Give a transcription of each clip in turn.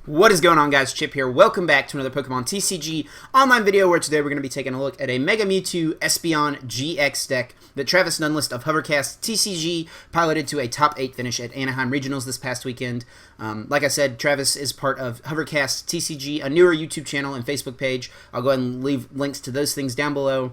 What is going on, guys? Chip here. Welcome back to another Pokemon TCG online video where today we're going to be taking a look at a Mega Mewtwo Espeon-GX deck that Travis Nunlist of Hovercast TCG piloted to a top 8 finish at Anaheim Regionals this past weekend. Like I said, Travis is part of Hovercast TCG, a newer YouTube channel and Facebook page. I'll go ahead and leave links to those things down below.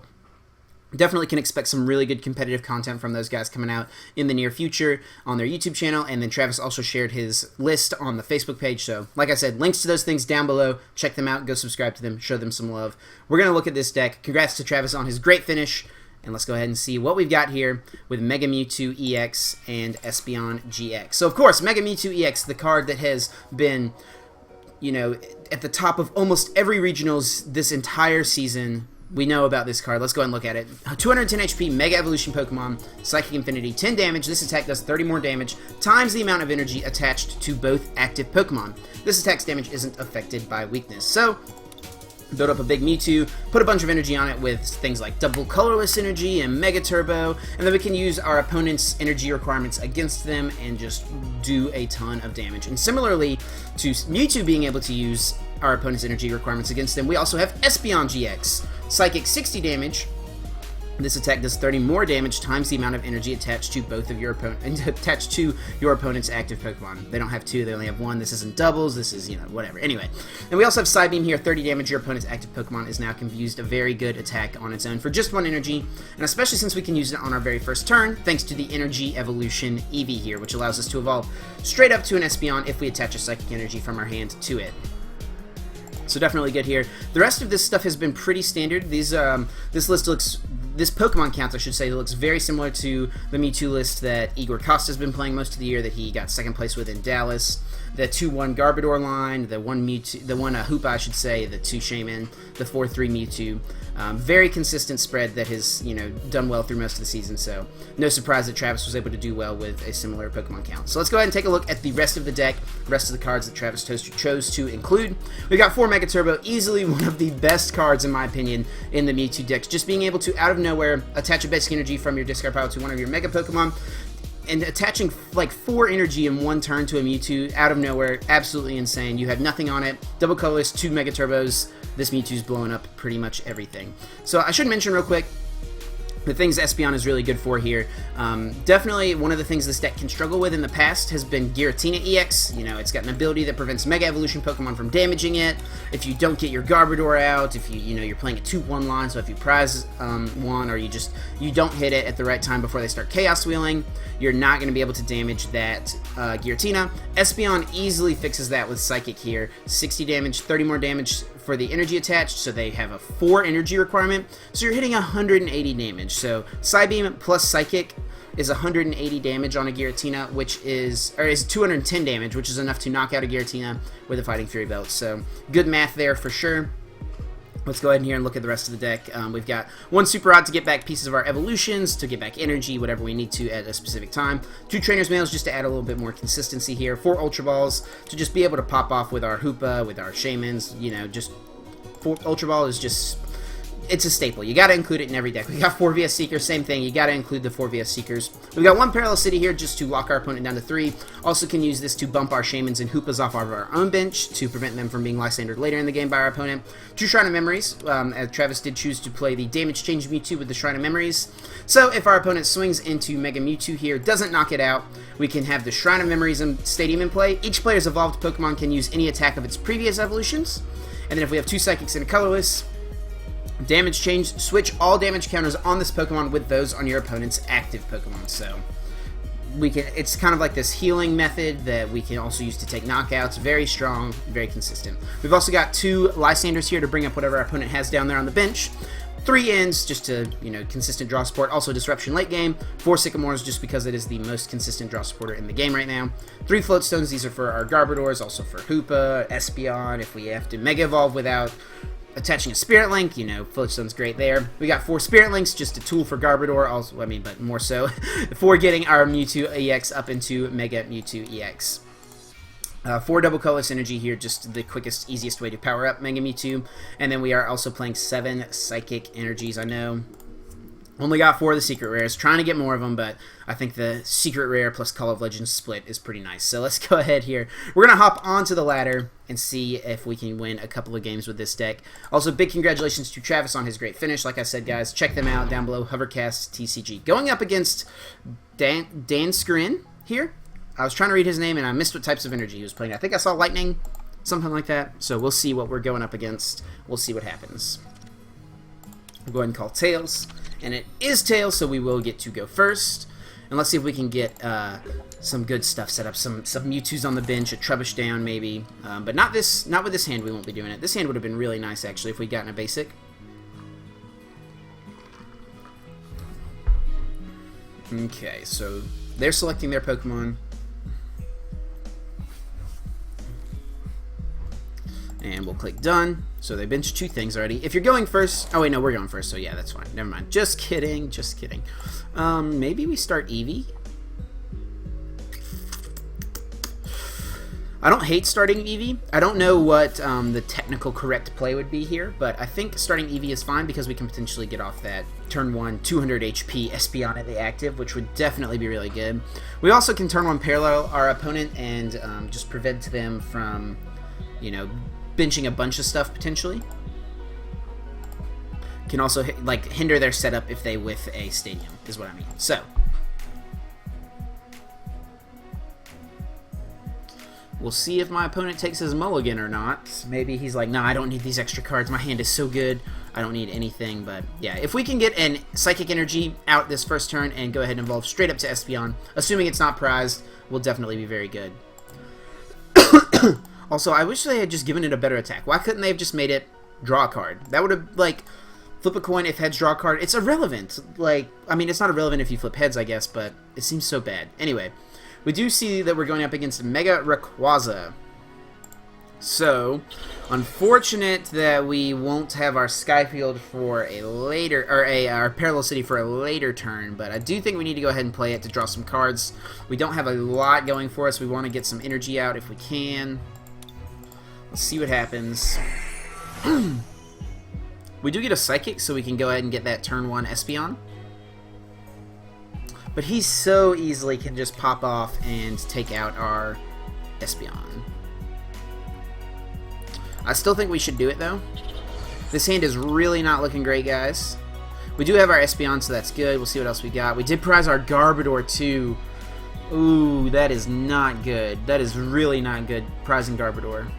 Definitely can expect some really good competitive content from those guys coming out in the near future on their YouTube channel. And then Travis also shared his list on the Facebook page. So, like I said, links to those things down below. Check them out. Go subscribe to them. Show them some love. We're going to look at this deck. Congrats to Travis on his great finish. And let's go ahead and see what we've got here with Mega Mewtwo-EX and Espeon-GX. So, of course, Mega Mewtwo-EX, the card that has been, at the top of almost every regionals this entire season. We know about this card. Let's go ahead and look at it. 210 HP, Mega Evolution Pokemon, Psychic Infinity, 10 damage. This attack does 30 more damage, times the amount of energy attached to both active Pokemon. This attack's damage isn't affected by weakness. So, build up a big Mewtwo, put a bunch of energy on it with things like double Colorless energy and Mega Turbo, and then we can use our opponent's energy requirements against them and just do a ton of damage. And similarly to Mewtwo being able to use our opponent's energy requirements against them, we also have Espeon-GX. Psychic 60 damage. This attack does 30 more damage times the amount of energy attached to both of your opponent's active Pokemon. They don't have two, they only have one. This isn't doubles, this is, whatever. Anyway. And we also have Psybeam here, 30 damage. Your opponent's active Pokemon is now confused. A very good attack on its own for just one energy. And especially since we can use it on our very first turn, thanks to the Energy Evolution Eevee here, which allows us to evolve straight up to an Espeon if we attach a Psychic Energy from our hand to it. So definitely good here. The rest of this stuff has been pretty standard. This Pokemon count, I should say, looks very similar to the Mewtwo list that Igor Costa's been playing most of the year, that he got second place with in Dallas. The 2-1 Garbodor line, the one Hoopa, I should say, the 2 Shaymin, the 4-3 Mewtwo. Very consistent spread that has, done well through most of the season, so no surprise that Travis was able to do well with a similar Pokemon count. So let's go ahead and take a look at the rest of the deck, the rest of the cards that Travis chose to include. We've got 4 Mega Turbo, easily one of the best cards, in my opinion, in the Mewtwo decks. Just being able to, out of nowhere, attach a basic energy from your discard pile to one of your Mega Pokemon, and attaching like 4 energy in one turn to a Mewtwo out of nowhere, absolutely insane. You have nothing on it, double colorless, 2 Mega Turbos. This Mewtwo's blowing up pretty much everything. So I should mention real quick the things Espeon is really good for here. Definitely one of the things this deck can struggle with in the past has been Giratina-EX. It's got an ability that prevents Mega Evolution Pokemon from damaging it. If you don't get your Garbodor out, if you're playing a 2-1 line, so if you prize one or you don't hit it at the right time before they start Chaos Wheeling, you're not going to be able to damage that Giratina. Espeon easily fixes that with Psychic here. 60 damage, 30 more damage for the energy attached, so they have a 4 energy requirement, so you're hitting 180 damage. So Psybeam plus Psychic is 180 damage on a Giratina, is 210 damage, which is enough to knock out a Giratina with a Fighting Fury Belt. So good math there for sure. Let's go ahead and here and look at the rest of the deck. We've got 1 Super Rod to get back pieces of our evolutions, to get back energy, whatever we need to at a specific time. 2 Trainers Mails just to add a little bit more consistency here. 4 Ultra Balls to just be able to pop off with our Hoopa, with our Shaymins. Just 4 Ultra Ball is just, it's a staple. You got to include it in every deck. We got 4 VS Seekers, same thing. You got to include the 4 VS Seekers. We've got 1 Parallel City here just to lock our opponent down to 3. Also can use this to bump our Shaymins and Hoopas off of our own bench to prevent them from being Lysandred later in the game by our opponent. 2 Shrine of Memories, as Travis did choose to play the Damage Change Mewtwo with the Shrine of Memories. So if our opponent swings into Mega Mewtwo here, doesn't knock it out, we can have the Shrine of Memories Stadium in play. Each player's evolved Pokemon can use any attack of its previous evolutions. And then if we have 2 Psychics and a Colorless, damage change, switch all damage counters on this Pokemon with those on your opponent's active Pokemon. So it's kind of like this healing method that we can also use to take knockouts. Very strong, very consistent. We've also got 2 Lysandres here to bring up whatever our opponent has down there on the bench. 3 Ends just to, consistent draw support. Also Disruption late game. 4 Sycamores just because it is the most consistent draw supporter in the game right now. 3 Float Stones. These are for our Garbodors, also for Hoopa, Espeon. If we have to Mega Evolve without attaching a Spirit Link, Float Stone's great there. We got 4 Spirit Links, just a tool for Garbodor, also, but more so for getting our Mewtwo-EX up into Mega Mewtwo-EX. 4 double colorless energy here, just the quickest, easiest way to power up Mega Mewtwo. And then we are also playing 7 psychic energies. I know Only got 4 of the secret rares. Trying to get more of them, but I think the secret rare plus Call of Legends split is pretty nice. So let's go ahead here. We're going to hop onto the ladder and see if we can win a couple of games with this deck. Also, big congratulations to Travis on his great finish. Like I said, guys, check them out down below. Hovercast TCG. Going up against Dan Skrin here. I was trying to read his name, and I missed what types of energy he was playing. I think I saw Lightning, something like that. So we'll see what we're going up against. We'll see what happens. I'll go ahead and call Tails. And it is Tails, so we will get to go first. And let's see if we can get some good stuff set up. Some Mewtwo's on the bench, a Trubbish down maybe. But not with this hand, we won't be doing it. This hand would have been really nice, actually, if we'd gotten a basic. Okay, so they're selecting their Pokemon. And we'll click done. So they benched 2 things already. If you're going first... Oh, wait, no, we're going first. So, yeah, that's fine. Never mind. Just kidding. Just kidding. Maybe we start Eevee? I don't hate starting Eevee. I don't know what the technical correct play would be here, but I think starting Eevee is fine because we can potentially get off that turn 1 200 HP Espeon at the active, which would definitely be really good. We also can turn 1 parallel our opponent and just prevent them from, you know, benching a bunch of stuff potentially. Can also like hinder their setup if they whiff a stadium is what I mean. So we'll see if my opponent takes his mulligan or not. Maybe he's like, nah, I don't need these extra cards. My hand is so good. I don't need anything. But yeah, if we can get an Psychic Energy out this first turn and go ahead and evolve straight up to Espeon, assuming it's not prized, we'll definitely be very good. Also, I wish they had just given it a better attack. Why couldn't they have just made it draw a card? That would have, like, flip a coin if heads draw a card. It's irrelevant. Like, I mean, it's not irrelevant if you flip heads, I guess, but it seems so bad. Anyway, we do see that we're going up against Mega Rayquaza. So, unfortunate that we won't have our Skyfield for a later, or our Parallel City for a later turn, but I do think we need to go ahead and play it to draw some cards. We don't have a lot going for us. We want to get some energy out if we can. Let's see what happens. We do get a Psychic, so we can go ahead and get that turn 1 Espeon. But he so easily can just pop off and take out our Espeon. I still think we should do it, though. This hand is really not looking great, guys. We do have our Espeon, so that's good. We'll see what else we got. We did prize our Garbodor, too. Ooh, that is not good. That is really not good, prizing Garbodor.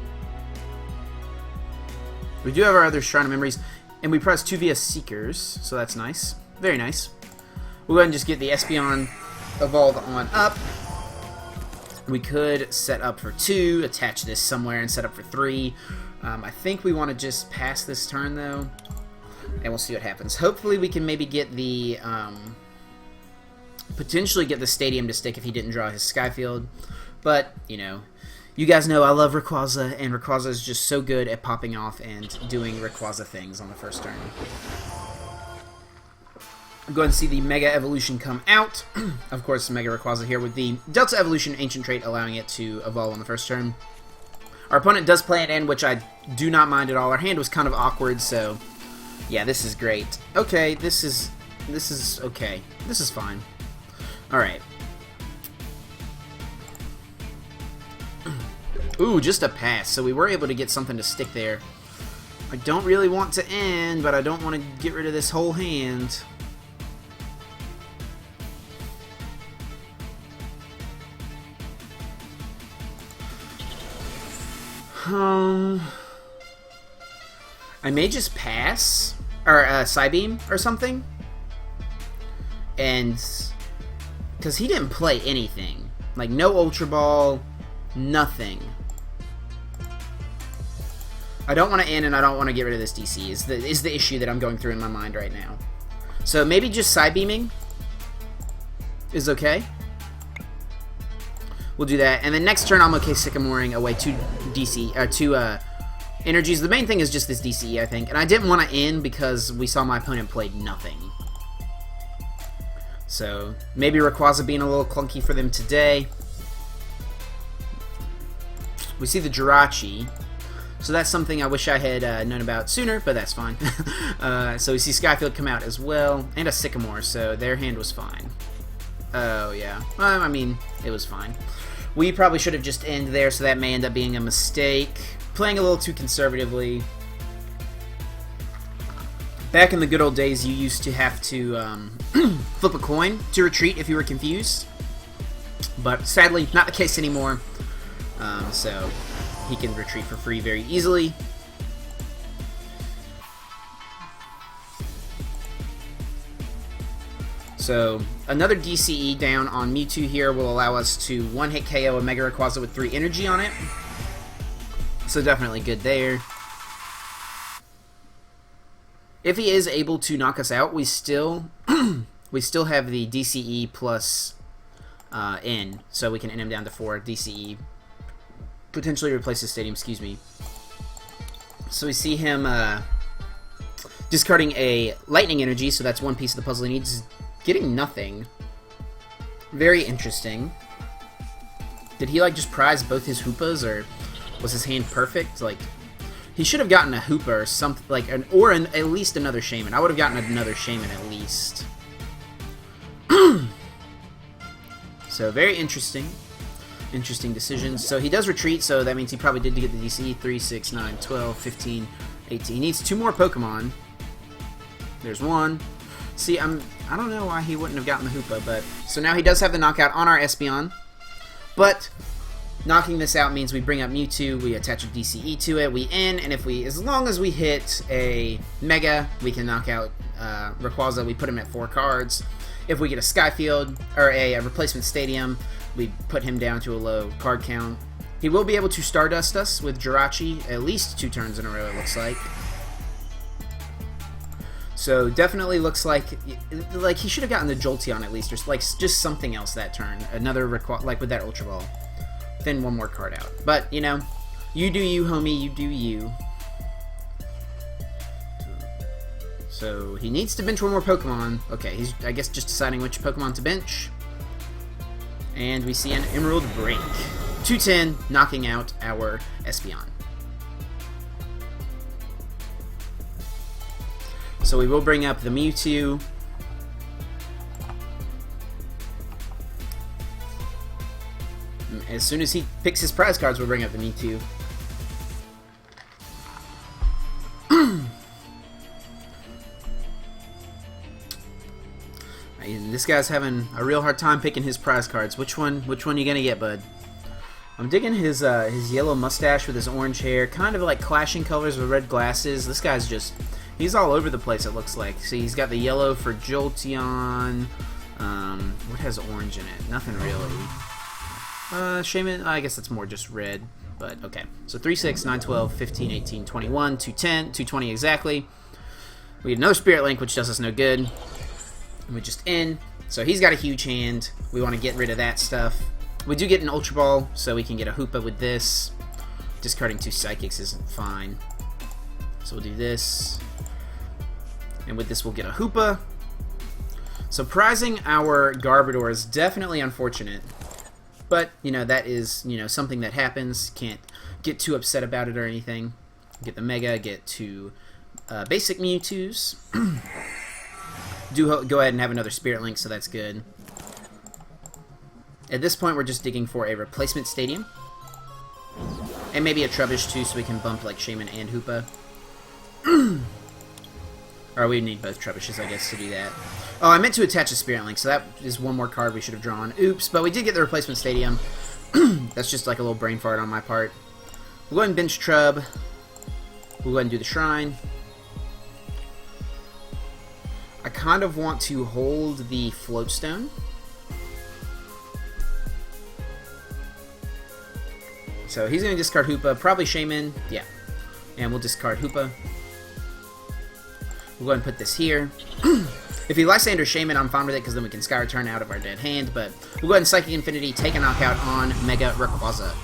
We do have our other Shrine of Memories, and we prize 2 via Seekers, so that's nice. Very nice. We'll go ahead and just get the Espeon evolved on up. We could set up for 2, attach this somewhere, and set up for 3. I think we want to just pass this turn, though, and we'll see what happens. Hopefully we can maybe get the... potentially get the Stadium to stick if he didn't draw his Skyfield, but, you know... You guys know I love Rayquaza, and Rayquaza is just so good at popping off and doing Rayquaza things on the first turn. I'm going to see the Mega Evolution come out. Of course, Mega Rayquaza here with the Delta Evolution Ancient Trait, allowing it to evolve on the first turn. Our opponent does play an end, which I do not mind at all. Our hand was kind of awkward, so yeah, this is great. Okay, this is okay. This is fine. All right. Ooh, just a pass, so we were able to get something to stick there. I don't really want to end, but I don't want to get rid of this whole hand. I may just pass, or Psybeam or something, and because he didn't play anything, like no Ultra Ball, nothing. I don't want to end, and I don't want to get rid of this DC, is the issue that I'm going through in my mind right now. So maybe just Psybeaming is okay. We'll do that, and then next turn I'm okay Sycamoring away 2 DC, 2 energies. The main thing is just this DCE, I think, and I didn't want to end because we saw my opponent played nothing. So maybe Rayquaza being a little clunky for them today. We see the Jirachi. So that's something I wish I had known about sooner, but that's fine. So we see Skyfield come out as well, and a Sycamore, so their hand was fine. Oh, yeah. I mean, it was fine. We probably should have just ended there, so that may end up being a mistake. Playing a little too conservatively. Back in the good old days, you used to have to flip a coin to retreat if you were confused. But sadly, not the case anymore. So he can retreat for free very easily. So another DCE down on Mewtwo here will allow us to one-hit KO a Mega Rayquaza with 3 energy on it. So definitely good there. If he is able to knock us out, we still have the DCE plus N, so we can N him down to 4 DCE. Potentially replace his stadium, excuse me. So we see him discarding a lightning energy, so that's one piece of the puzzle he needs. Getting nothing. Very interesting. Did he like just prize both his Hoopas, or was his hand perfect? Like, he should have gotten a Hoopa or something, like at least another Shaymin. I would have gotten another Shaymin at least. So very interesting. Interesting decisions. So he does retreat, so that means he probably did get the DC. 3, 6, 9, 12, 15, 18. He needs 2 more Pokemon. There's one. See, I don't know why he wouldn't have gotten the Hoopa, but... So now he does have the knockout on our Espeon. But knocking this out means we bring up Mewtwo, we attach a DCE to it, we N, and as long as we hit a Mega, we can knock out Rayquaza. We put him at 4 cards. If we get a Skyfield, or a replacement Stadium, we put him down to a low card count. He will be able to Stardust us with Jirachi at least 2 turns in a row, it looks like. So definitely looks like he should have gotten the Jolteon at least, or like just something else that turn. Another like with that Ultra Ball. Then 1 more card out. But you know, you do you, homie. You do you. So he needs to bench 1 more Pokemon. Okay, he's I guess just deciding which Pokemon to bench. And we see an Emerald Break. 210, knocking out our Espeon. So we will bring up the Mewtwo. As soon as he picks his prize cards, we'll bring up the Mewtwo. This guy's having a real hard time picking his prize cards. Which one you gonna get, bud? I'm digging his yellow mustache with his orange hair, kind of like clashing colors with red glasses. This guy's just... He's all over the place, it looks like. See, he's got the yellow for Jolteon. What has orange in it? Nothing really. Shaymin, I guess that's more just red. But, okay. So 3, 6, 9, 12, 15, 18, 21, 210, 220 exactly. We get another Spirit Link, which does us no good. And we just end. So he's got a huge hand. We want to get rid of that stuff. We do get an Ultra Ball, so we can get a Hoopa with this. Discarding 2 Psychics isn't fine. So we'll do this. And with this we'll get a Hoopa. So prizing our Garbodor is definitely unfortunate. But, you know, that is, you know, something that happens. Can't get too upset about it or anything. Get the Mega, get 2 basic Mewtwo's. Do go ahead and have another Spirit Link, so that's good. At this point, we're just digging for a replacement Stadium. And maybe a Trubbish, too, so we can bump, like, Shaymin and Hoopa. Or we need both Trubbishes, I guess, to do that. Oh, I meant to attach a Spirit Link, so that is 1 more card we should have drawn. Oops, but we did get the replacement Stadium. That's just like a little brain fart on my part. We'll go ahead and bench Trub. We'll go ahead and do the Shrine. I kind of want to hold the Float Stone. So he's going to discard Hoopa, probably Shaymin, yeah. And we'll discard Hoopa. We'll go ahead and put this here. If he Lysandre Shaymin, I'm fine with it, because then we can Sky Return out of our dead hand, but we'll go ahead and Psychic Infinity, take a knockout on Mega Rayquaza.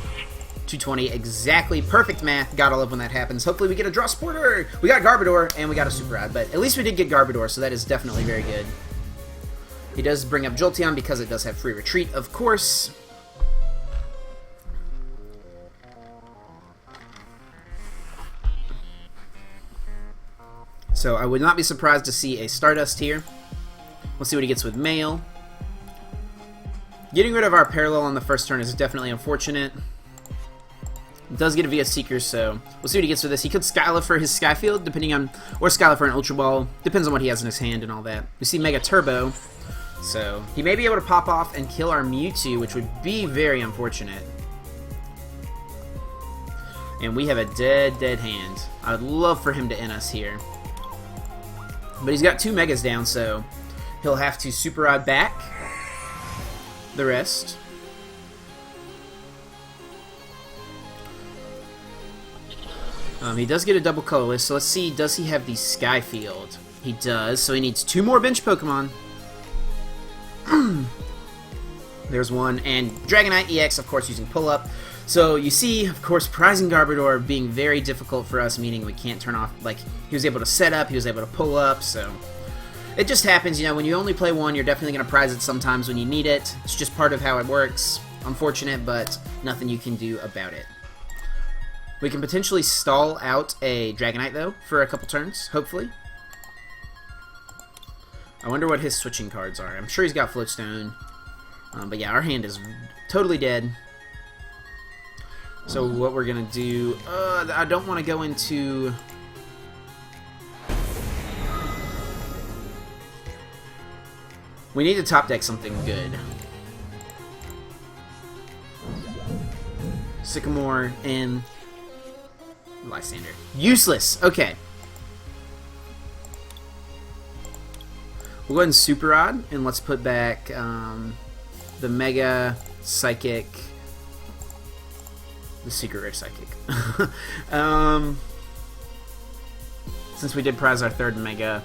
220, exactly, perfect math. Gotta love when that happens. Hopefully we get a Draw Sporter. We got Garbodor, and we got a Super Rod, but at least we did get Garbodor, so that is definitely very good. He does bring up Jolteon, because it does have free retreat, of course. So I would not be surprised to see a Stardust here. We'll see what he gets with Mail. Getting rid of our Parallel on the first turn is definitely unfortunate. It does get a via Seeker, so we'll see what he gets with this. He could Skyla for his Skyfield, depending on, or Skyla for an Ultra Ball. Depends on what he has in his hand and all that. We see Mega Turbo, so he may be able to pop off and kill our Mewtwo, which would be very unfortunate. And we have a dead hand. I would love for him to end us here. But he's got 2 Megas down, so he'll have to Super Rod back the rest. He does get a double Colorless, so let's see, does he have the Skyfield? He does, so he needs 2 more bench Pokemon. There's one, and Dragonite EX, of course, using Pull-Up. So you see, of course, prizing Garbodor being very difficult for us, meaning we can't turn off, like, he was able to set up, he was able to pull up, so it just happens, you know, when you only play one, you're definitely going to prize it sometimes when you need it. It's just part of how it works. Unfortunate, but nothing you can do about it. We can potentially stall out a Dragonite, though, for a couple turns, hopefully. I wonder what his switching cards are. I'm sure he's got Float Stone. But yeah, our hand is totally dead. So what we're going to do... I don't want to go into... We need to top deck something good. Sycamore and... Lysandre. Useless! Okay. We'll go ahead and Super Rod, and let's put back the Mega Psychic... The Secret Rare Psychic. Since we did prize our 3rd Mega.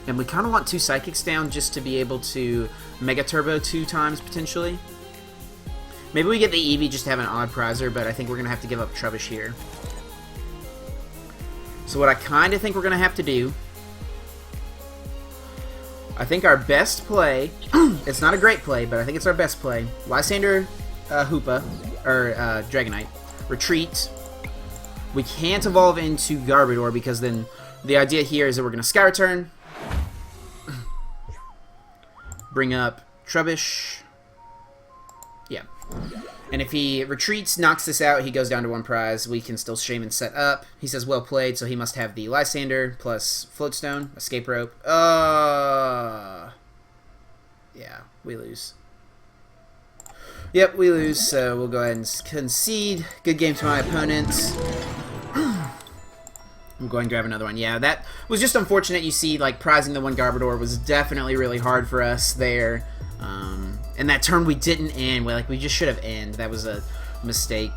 And we kind of want 2 Psychics down just to be able to Mega Turbo 2 times, potentially. Maybe we get the Eevee just to have an odd prizer, but I think we're going to have to give up Trubbish here. So what I kind of think we're going to have to do... I think our best play... it's not a great play, but I think it's our best play. Lysandre, Hoopa, or Dragonite. Retreat. We can't evolve into Garbodor because then the idea here is that we're going to Sky Return. Bring up Trubbish. Yeah. And if he retreats, knocks this out, he goes down to 1 prize. We can still Shaymin set up. He says well played, so he must have the Lysandre plus Float Stone, Escape Rope. Yeah, we lose. Yep, we lose, so we'll go ahead and concede. Good game to my opponents. I'm going to grab another one. Yeah, that was just unfortunate. You see, like, prizing the 1 Garbodor was definitely really hard for us there. And that turn we didn't end. We just should have ended. That was a mistake.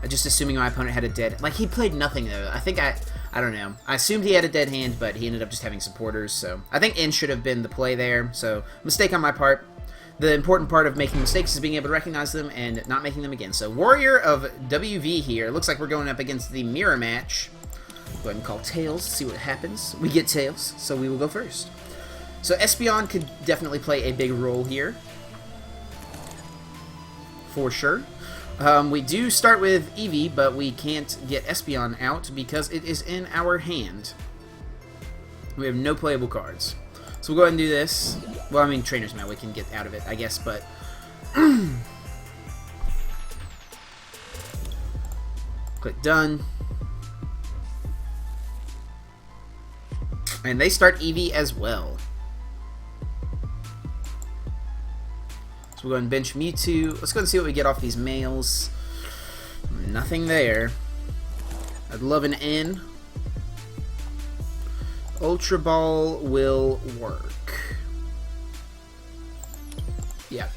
Just assuming my opponent had a dead... Like, he played nothing, though. I think I don't know. I assumed he had a dead hand, but he ended up just having supporters. So I think end should have been the play there. So mistake on my part. The important part of making mistakes is being able to recognize them and not making them again. So Warrior of WV here. Looks like we're going up against the mirror match. Go ahead and call Tails, see what happens. We get Tails, so we will go first. So Espeon could definitely play a big role here. For sure. We do start with Eevee, but we can't get Espeon out because it is in our hand. We have no playable cards. So we'll go ahead and do this. Well, I mean, Trainers Mail we can get out of it, I guess, but... Click Done. And they start Eevee as well. So we'll go and bench Mewtwo. Let's go and see what we get off these males. Nothing there. I'd love an N. Ultra Ball will work. Yeah.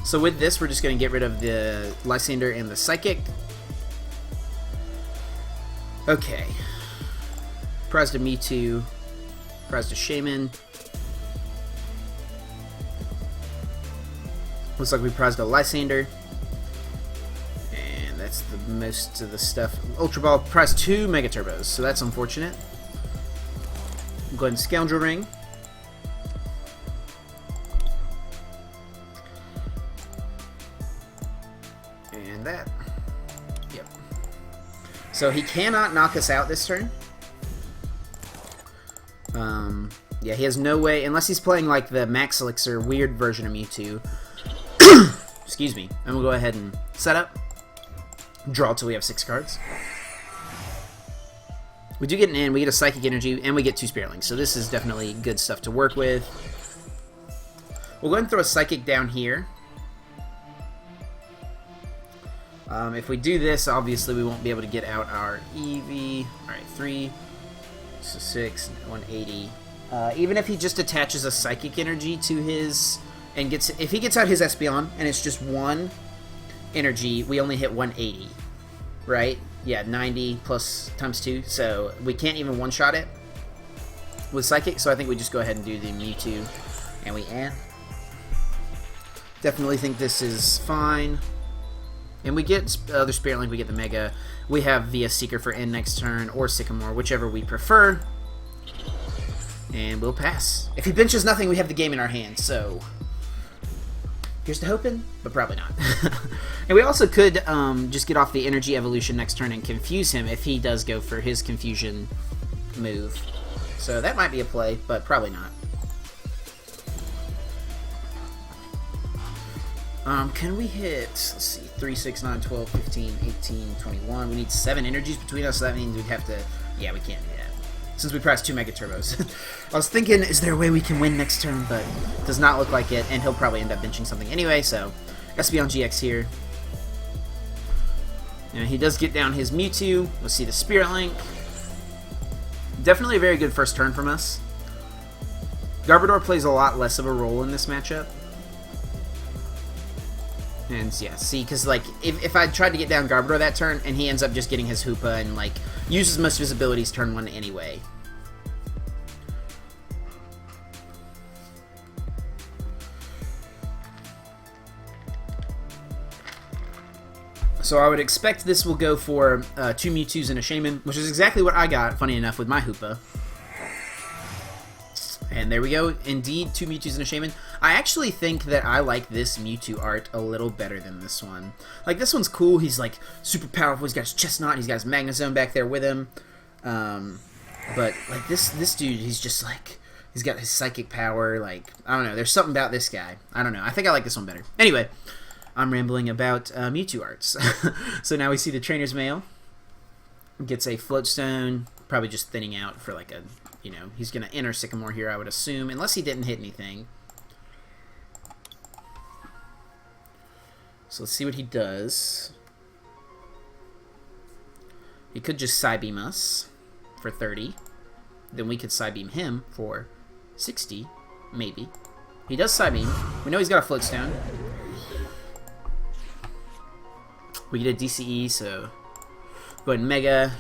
So with this, we're just going to get rid of the Lysandre and the Psychic. Okay. Prize to Mewtwo. Prize to Shaymin. Looks like we prized a Lysandre. And that's the most of the stuff. Ultra Ball prized 2 Mega Turbos, so that's unfortunate. Go ahead and Scoundrel Ring. And that. Yep. So he cannot knock us out this turn. Yeah, he has no way, unless he's playing like the Max Elixir weird version of Mewtwo. Excuse me. And we'll go ahead and set up. Draw till we have 6 cards. We do get an in, we get a Psychic Energy, and we get 2 Spirit Links. So this is definitely good stuff to work with. We'll go ahead and throw a Psychic down here. If we do this, obviously we won't be able to get out our Eevee. Alright, 3, so 6, 180. Even if he just attaches a Psychic Energy to his, and gets, if he gets out his Espeon, and it's just 1 energy, we only hit 180, right? Yeah, 90 plus times 2, so we can't even one-shot it with Psychic, so I think we just go ahead and do the Mewtwo, and we end. Definitely think this is fine. And we get other Spirit Link, we get the Mega. We have via Seeker for end next turn, or Sycamore, whichever we prefer. And we'll pass. If he benches nothing, we have the game in our hands, so here's to hoping, but probably not. And we also could just get off the Energy Evolution next turn and confuse him if he does go for his Confusion move. So that might be a play, but probably not. Can we hit, let's see, 3, 6, 9, 12, 15, 18, 21. We need 7 energies between us, so that means we'd have to, yeah, we can't do that. Since we pressed 2 Mega Turbos. I was thinking, is there a way we can win next turn, but it does not look like it, and he'll probably end up benching something anyway, so Espeon-GX here. And he does get down his Mewtwo. We'll see the Spirit Link. Definitely a very good first turn from us. Garbodor plays a lot less of a role in this matchup. And yeah, see, because like if I tried to get down Garbodor that turn and he ends up just getting his Hoopa and like uses most of his abilities turn 1 anyway. So I would expect this will go for 2 Mewtwo's and a Shaymin, which is exactly what I got, funny enough, with my Hoopa. And there we go. Indeed, 2 Mewtwo's and a Shaymin. I actually think that I like this Mewtwo art a little better than this one. Like, this one's cool. He's, like, super powerful. He's got his Chestnut. He's got his Magnezone back there with him. But, like, this dude, he's just, like, he's got his Psychic power. Like, I don't know. There's something about this guy. I don't know. I think I like this one better. Anyway, I'm rambling about Mewtwo arts. So now we see the Trainers Mail. Gets a Float Stone. Probably just thinning out for, like, a... You know, he's going to enter Sycamore here, I would assume, unless he didn't hit anything. So let's see what he does. He could just Psybeam us for 30. Then we could Psybeam him for 60, maybe. He does Psybeam. We know he's got a Float Stone. We get a DCE, so go ahead and Mega.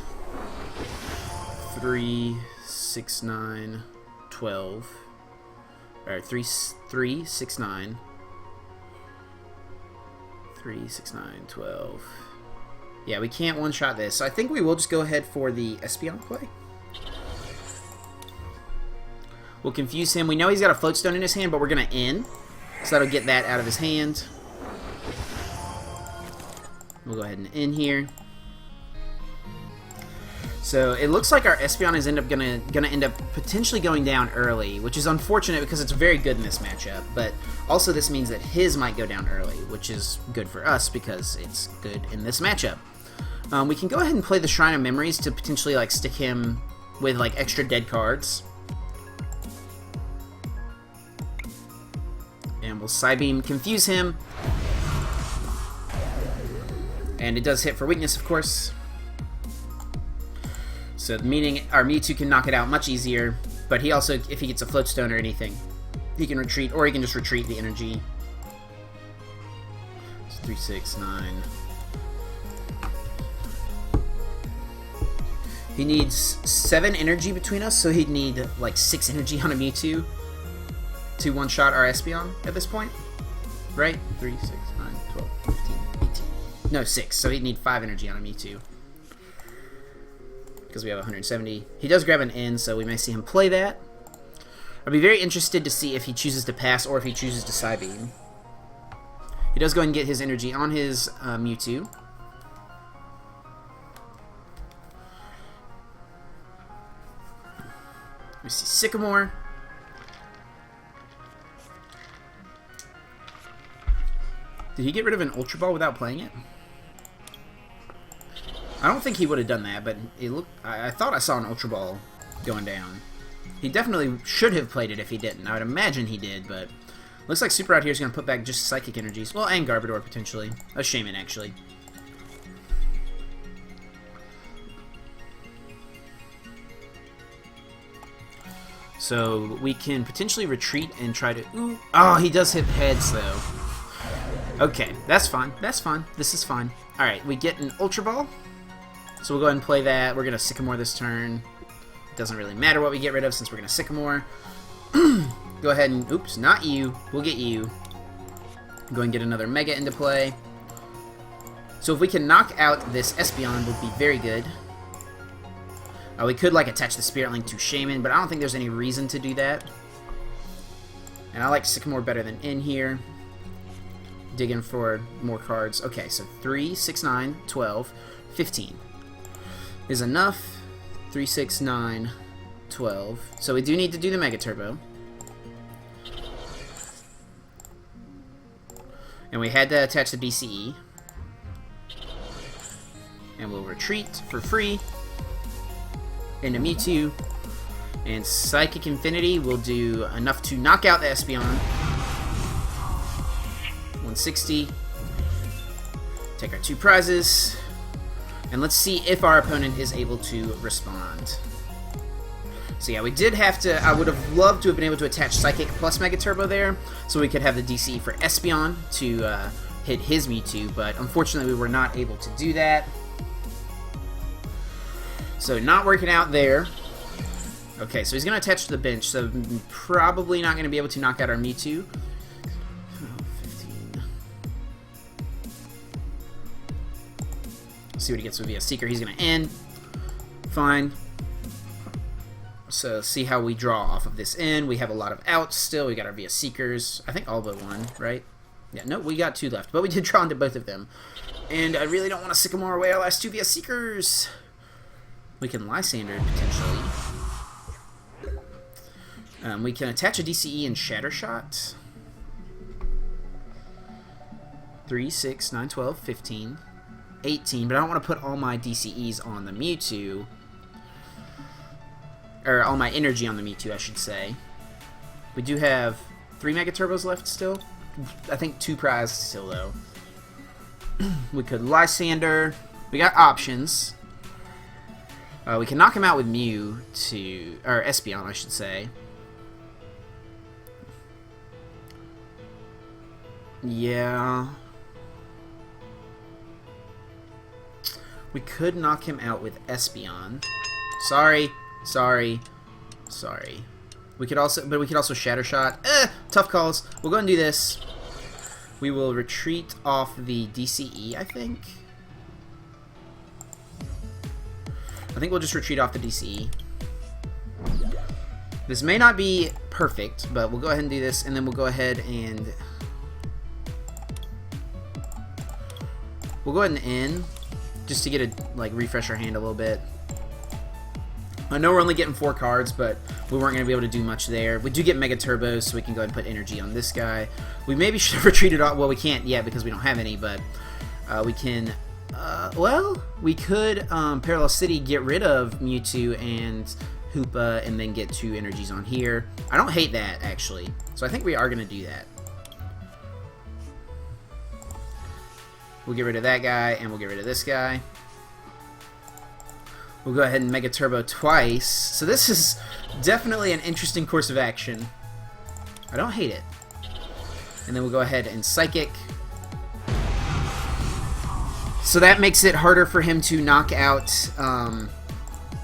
3... 6, 9, 12. Alright, 3, 6, 9. 3, 6, 9, 12. Yeah, we can't one-shot this. So I think we will just go ahead for the Espeon play. We'll confuse him. We know he's got a Float Stone in his hand, but we're going to end. So that'll get that out of his hand. We'll go ahead and end here. So it looks like our Espeon is gonna end up potentially going down early, which is unfortunate because it's very good in this matchup. But also this means that his might go down early, which is good for us because it's good in this matchup. We can go ahead and play the Shrine of Memories to potentially like stick him with like extra dead cards, and we'll Psybeam confuse him, and it does hit for weakness, of course. So meaning our Mewtwo can knock it out much easier, but he also, if he gets a Float Stone or anything, he can retreat, or he can just retreat the energy. It's 3, 6, 9. He needs 7 energy between us, so he'd need like 6 energy on a Mewtwo to one-shot our Espeon at this point. Right? 3, 6, 9, 12, 15, 18. No, 6, so he'd need 5 energy on a Mewtwo. Because we have 170. He does grab an N, so we may see him play that. I'd be very interested to see if he chooses to pass or if he chooses to Psybeam. He does go and get his energy on his Mewtwo. We see Sycamore. Did he get rid of an Ultra Ball without playing it? I don't think he would have done that, but it looked. I thought I saw an Ultra Ball going down. He definitely should have played it if he didn't. I would imagine he did, but looks like Super Rod here is going to put back just Psychic Energies. Well, and Garbodor, potentially. A Shaymin, actually. So we can potentially retreat and try to... Ooh. Oh, he does hit heads, though. Okay, that's fine. That's fine. This is fine. Alright, we get an Ultra Ball. So we'll go ahead and play that. We're going to Sycamore this turn. It doesn't really matter what we get rid of since we're going to Sycamore. Go ahead and... Oops, not you. We'll get you. Go and get another Mega into play. So if we can knock out this Espeon, would be very good. We could, like, attach the Spirit Link to Shaymin, but I don't think there's any reason to do that. And I like Sycamore better than in here. Digging for more cards. Okay, so 3, 6, 9, 12, 15 is enough. 3, 6, 9, 12. So we do need to do the Mega Turbo. And we had to attach the DCE. And we'll retreat for free into Mewtwo. And Psychic Infinity will do enough to knock out the Espeon. 160. Take our 2 prizes. And let's see if our opponent is able to respond. So yeah, we did have to... I would have loved to have been able to attach Psychic plus Mega Turbo there, so we could have the DCE for Espeon to hit his Mewtwo, but unfortunately we were not able to do that. So not working out there. Okay, so he's going to attach to the bench, so probably not going to be able to knock out our Mewtwo. 15. Let's see what he gets with via Seeker. He's going to end. Fine. So see how we draw off of this end. We have a lot of outs still. We got our via Seekers. I think all but one, right? Yeah, no, we got 2 left, but we did draw into both of them. And I really don't want to Sycamore away our last 2 via Seekers. We can Lysandre potentially. We can attach a DCE and Shatter Shot. 3, 6, 9, 12, 15, 18. But I don't want to put all my DCEs on the Mewtwo. Or all my energy on the Mewtwo, I should say. We do have 3 Mega Turbos left still. I think 2 prizes still, though. We could Lysandre. We got options. We can knock him out with Mewtwo, or Espeon, I should say. Yeah. We could knock him out with Espeon. Sorry. We could also Shatter Shot. Tough calls. We'll go and do this. We will retreat off the DCE, I think. I think we'll just retreat off the DCE. This may not be perfect, but we'll go ahead and do this, and then we'll go ahead and... We'll go ahead and end, just to get a, like, refresh our hand a little bit. I know we're only getting 4 cards, but we weren't going to be able to do much there. We do get Mega Turbos, so we can go ahead and put energy on this guy. We maybe should have retreated off... Well, we can't yet because we don't have any, but we can... well, we could Parallel City get rid of Mewtwo and Hoopa and then get 2 energies on here. I don't hate that, actually. So I think we are going to do that. We'll get rid of that guy, and we'll get rid of this guy. We'll go ahead and Mega Turbo twice. So this is definitely an interesting course of action. I don't hate it. And then we'll go ahead and Psychic. So that makes it harder for him to knock out,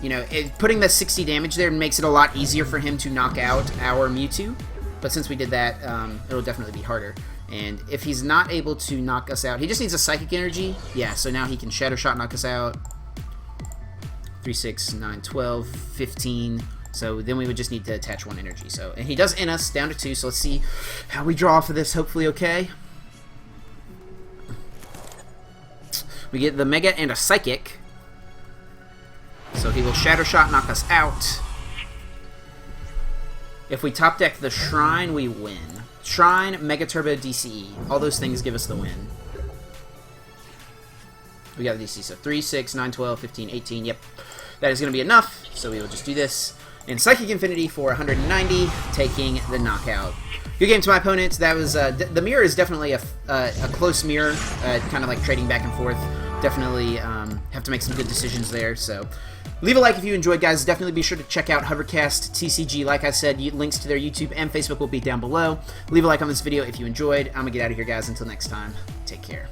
you know, putting the 60 damage there makes it a lot easier for him to knock out our Mewtwo. But since we did that, it'll definitely be harder. And if he's not able to knock us out, he just needs a Psychic Energy. Yeah, so now he can Shatter Shot knock us out. 3, 6, 9, 12, 15. So then we would just need to attach 1 energy. So, and he does end us down to 2, so let's see how we draw off of this. Hopefully okay. We get the Mega and a Psychic. So he will Shatter Shot knock us out. If we top deck the Shrine, we win. Shrine, Mega Turbo, DCE. All those things give us the win. We got the DC, so 3, 6, 9, 12, 15, 18. Yep, that is going to be enough. So we will just do this in Psychic Infinity for 190, taking the knockout. Good game to my opponent. That was the mirror is definitely a close mirror, kind of like trading back and forth. Definitely have to make some good decisions there. So leave a like if you enjoyed, guys. Definitely be sure to check out Hovercast TCG. Like I said, links to their YouTube and Facebook will be down below. Leave a like on this video if you enjoyed. I'm gonna get out of here, guys. Until next time, take care.